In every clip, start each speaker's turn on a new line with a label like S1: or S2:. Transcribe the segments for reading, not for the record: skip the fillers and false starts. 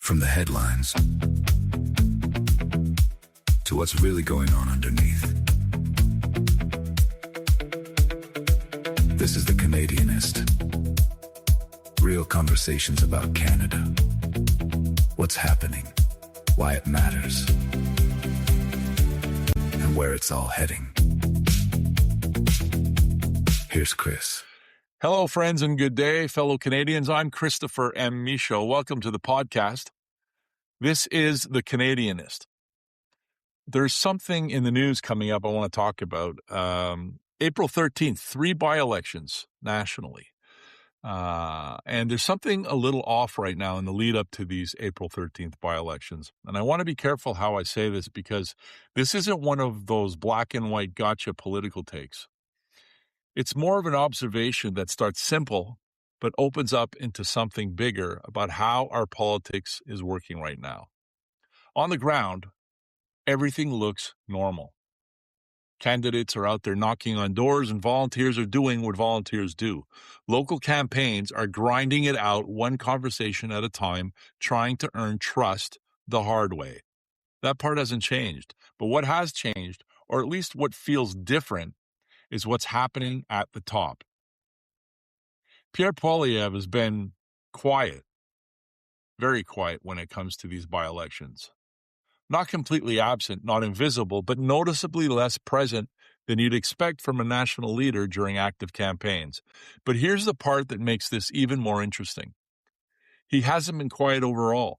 S1: From the headlines to what's really going on underneath. This is The Canadianist. Real conversations about Canada. What's happening, why it matters, and where it's all heading. Here's Chris.
S2: Hello, friends, and good day, fellow Canadians. I'm Christopher M. Michaud. Welcome to the podcast. This is The Canadianist. There's something in the news coming up I want to talk about. April 13th, 3 by-elections nationally. And there's something a little off right now in the lead up to these April 13th by-elections. And I want to be careful how I say this because this isn't one of those black and white gotcha political takes. It's more of an observation that starts simple, but opens up into something bigger about how our politics is working right now. On the ground, everything looks normal. Candidates are out there knocking on doors and volunteers are doing what volunteers do. Local campaigns are grinding it out one conversation at a time, trying to earn trust the hard way. That part hasn't changed. But what has changed, or at least what feels different, is what's happening at the top. Pierre Poilievre has been quiet, very quiet when it comes to these by-elections. Not completely absent, not invisible, but noticeably less present than you'd expect from a national leader during active campaigns. But here's the part that makes this even more interesting. He hasn't been quiet overall.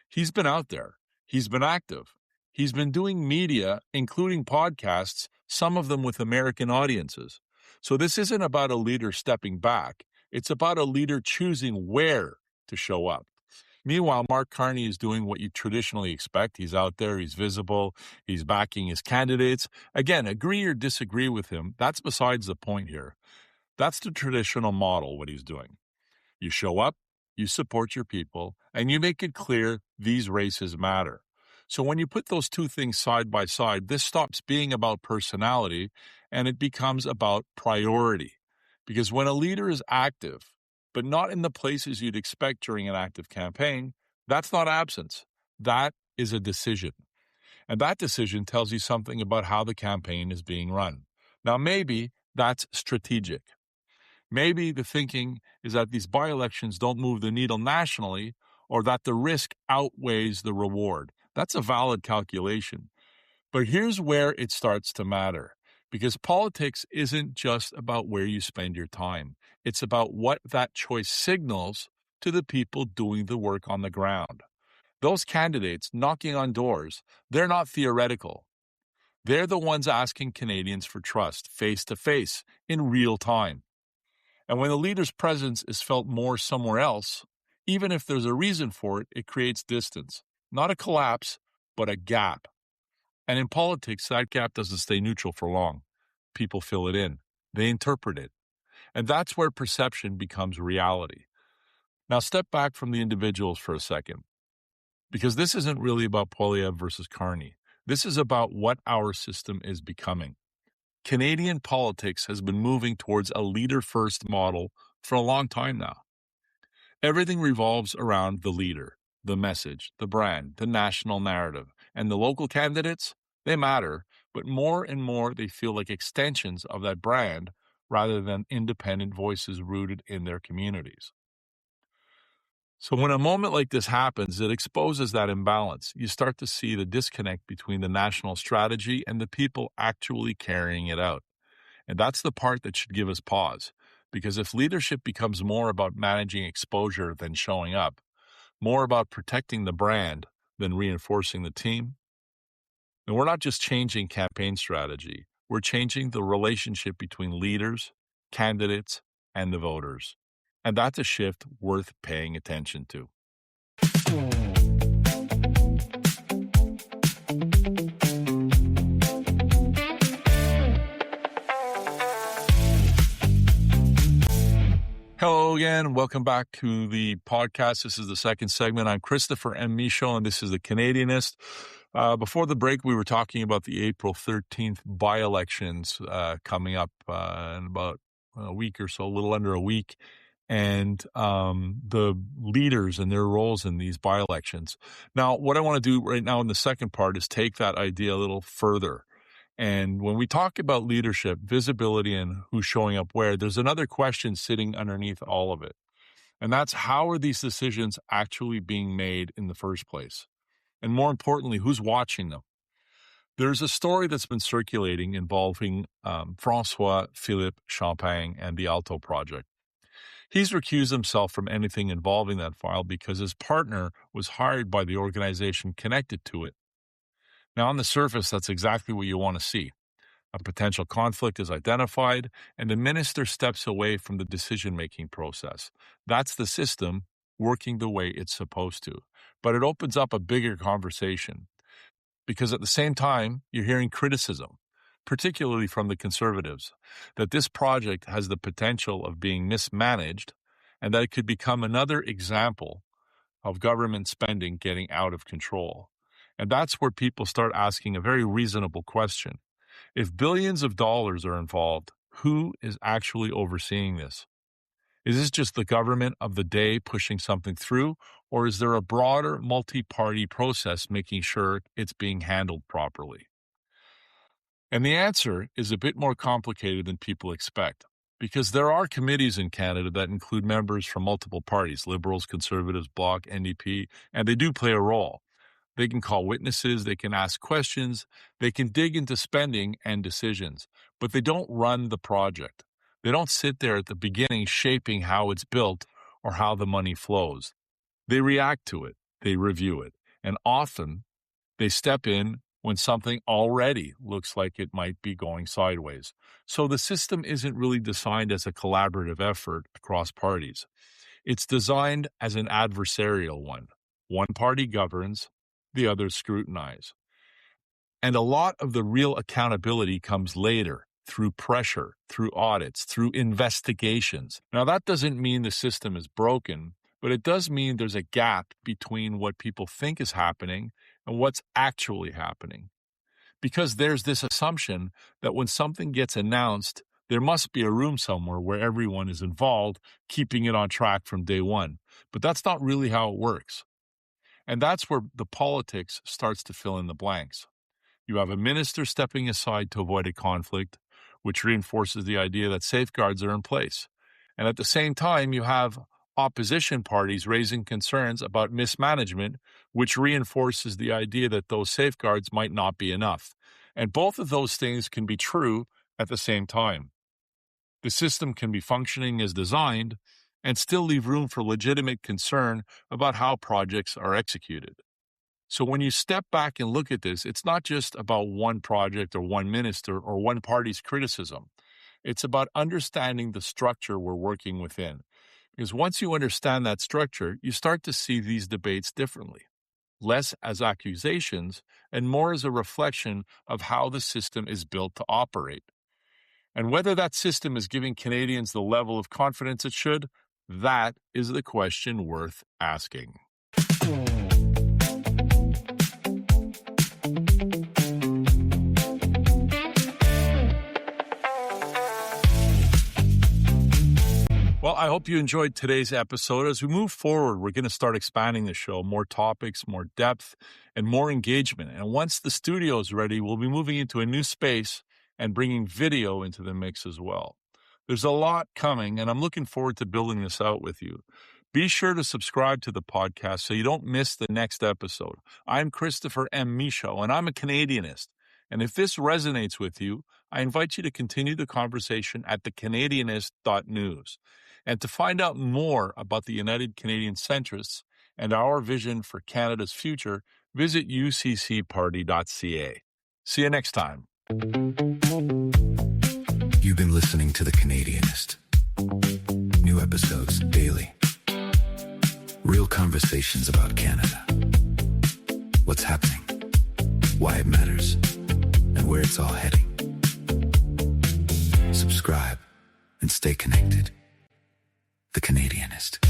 S2: He's been out there. He's been active. He's been doing media, including podcasts, some of them with American audiences. So this isn't about a leader stepping back. It's about a leader choosing where to show up. Meanwhile, Mark Carney is doing what you traditionally expect. He's out there, he's visible, he's backing his candidates. Again, agree or disagree with him, that's besides the point here. That's the traditional model, what he's doing. You show up, you support your people, and you make it clear these races matter. So when you put those two things side by side, this stops being about personality and it becomes about priority. Because when a leader is active, but not in the places you'd expect during an active campaign, that's not absence. That is a decision. And that decision tells you something about how the campaign is being run. Now, maybe that's strategic. Maybe the thinking is that these by-elections don't move the needle nationally or that the risk outweighs the reward. That's a valid calculation. But here's where it starts to matter. Because politics isn't just about where you spend your time. It's about what that choice signals to the people doing the work on the ground. Those candidates knocking on doors, they're not theoretical. They're the ones asking Canadians for trust, face to face, in real time. And when the leader's presence is felt more somewhere else, even if there's a reason for it, it creates distance. Not a collapse, but a gap. And in politics, that gap doesn't stay neutral for long. People fill it in. They interpret it. And that's where perception becomes reality. Now, step back from the individuals for a second. Because this isn't really about Poilievre versus Carney. This is about what our system is becoming. Canadian politics has been moving towards a leader-first model for a long time now. Everything revolves around the leader, the message, the brand, the national narrative. And the local candidates, they matter, but more and more they feel like extensions of that brand rather than independent voices rooted in their communities. So when a moment like this happens, it exposes that imbalance. You start to see the disconnect between the national strategy and the people actually carrying it out. And that's the part that should give us pause. Because if leadership becomes more about managing exposure than showing up, more about protecting the brand than reinforcing the team, and we're not just changing campaign strategy, we're changing the relationship between leaders, candidates, and the voters. And that's a shift worth paying attention to. Hello again. Welcome back to the podcast. This is the second segment. I'm Christopher M. Michaud, and this is The Canadianist. Before the break, we were talking about the April 13th by-elections coming up in about a week or so, a little under a week. and the leaders and their roles in these by-elections. Now, what I want to do right now in the second part is take that idea a little further. And when we talk about leadership, visibility, and who's showing up where, there's another question sitting underneath all of it. And that's, how are these decisions actually being made in the first place? And more importantly, who's watching them? There's a story that's been circulating involving François-Philippe Champagne and the ALTO project. He's recused himself from anything involving that file because his partner was hired by the organization connected to it. Now, on the surface, that's exactly what you want to see. A potential conflict is identified, and the minister steps away from the decision-making process. That's the system working the way it's supposed to. But it opens up a bigger conversation, because at the same time, you're hearing criticism, particularly from the Conservatives, that this project has the potential of being mismanaged and that it could become another example of government spending getting out of control. And that's where people start asking a very reasonable question. If billions of dollars are involved, who is actually overseeing this? Is this just the government of the day pushing something through, or is there a broader multi-party process making sure it's being handled properly? And the answer is a bit more complicated than people expect, because there are committees in Canada that include members from multiple parties, Liberals, Conservatives, Bloc, NDP, and they do play a role. They can call witnesses, they can ask questions, they can dig into spending and decisions, but they don't run the project. They don't sit there at the beginning shaping how it's built or how the money flows. They react to it, they review it, and often they step in when something already looks like it might be going sideways. So the system isn't really designed as a collaborative effort across parties. It's designed as an adversarial one. One party governs, the others scrutinize. And a lot of the real accountability comes later, through pressure, through audits, through investigations. Now, that doesn't mean the system is broken, but it does mean there's a gap between what people think is happening and what's actually happening. Because there's this assumption that when something gets announced, there must be a room somewhere where everyone is involved, keeping it on track from day one. But that's not really how it works. And that's where the politics starts to fill in the blanks. You have a minister stepping aside to avoid a conflict, which reinforces the idea that safeguards are in place. And at the same time, you have opposition parties raising concerns about mismanagement, which reinforces the idea that those safeguards might not be enough. And both of those things can be true at the same time. The system can be functioning as designed and still leave room for legitimate concern about how projects are executed. So when you step back and look at this, it's not just about one project or one minister or one party's criticism. It's about understanding the structure we're working within. Because once you understand that structure, you start to see these debates differently, less as accusations and more as a reflection of how the system is built to operate. And whether that system is giving Canadians the level of confidence it should, that is the question worth asking. Well, I hope you enjoyed today's episode. As we move forward, we're going to start expanding the show, more topics, more depth, and more engagement. And once the studio is ready, we'll be moving into a new space and bringing video into the mix as well. There's a lot coming, and I'm looking forward to building this out with you. Be sure to subscribe to the podcast so you don't miss the next episode. I'm Christopher M. Michaud, and I'm a Canadianist. And if this resonates with you, I invite you to continue the conversation at thecanadianist.news. And to find out more about the United Canadian Centrists and our vision for Canada's future, visit uccparty.ca. See you next time.
S1: You've been listening to The Canadianist. New episodes daily. Real conversations about Canada. What's happening, why it matters, and where it's all heading. Subscribe and stay connected. The Canadianist.